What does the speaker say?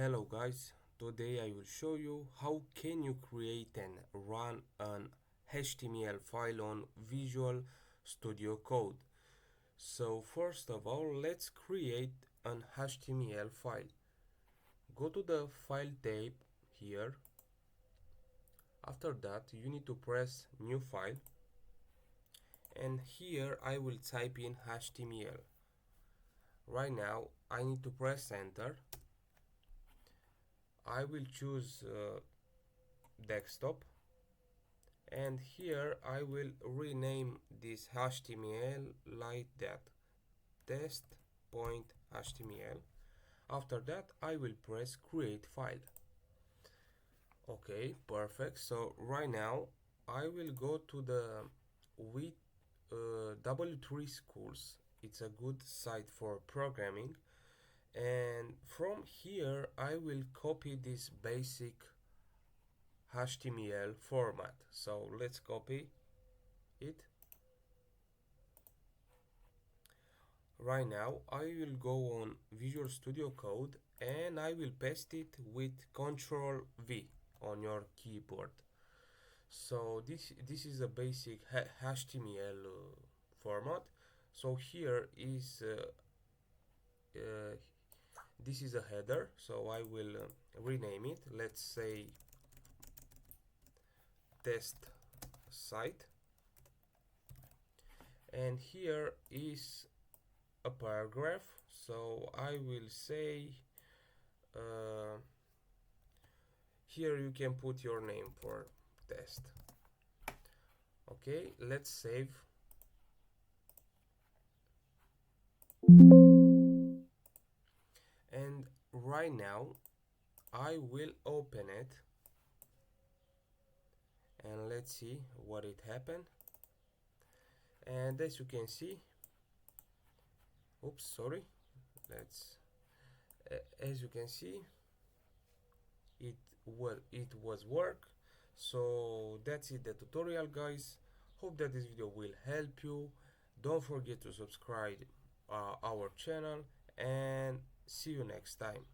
Hello guys, today I will show you how can you create and run an HTML file on Visual Studio Code. So first of all, let's create an HTML file. Go to the file tab here. After that, you need to press new file, and here I will type in HTML. Right now I need to press enter. I will choose desktop, and here I will rename this HTML like that, test.html. After that I will press create file. Okay, perfect. So right now I will go to the with W3 schools. It's a good site for programming, and from here I will copy this basic HTML format. So let's copy it. Right now I will go on Visual Studio Code and I will paste it with Ctrl V on your keyboard. So this is a basic HTML format. So here is this is a header, so I will rename it. Let's say test site, and here is a paragraph, so I will say uh, here you can put your name for test. Okay, let's save. And right now I will open it and let's see what it happened. And as you can see, oops, sorry, let's as you can see, it was work. So that's it, the tutorial, guys. Hope that this video will help you. Don't forget to subscribe our channel, and see you next time.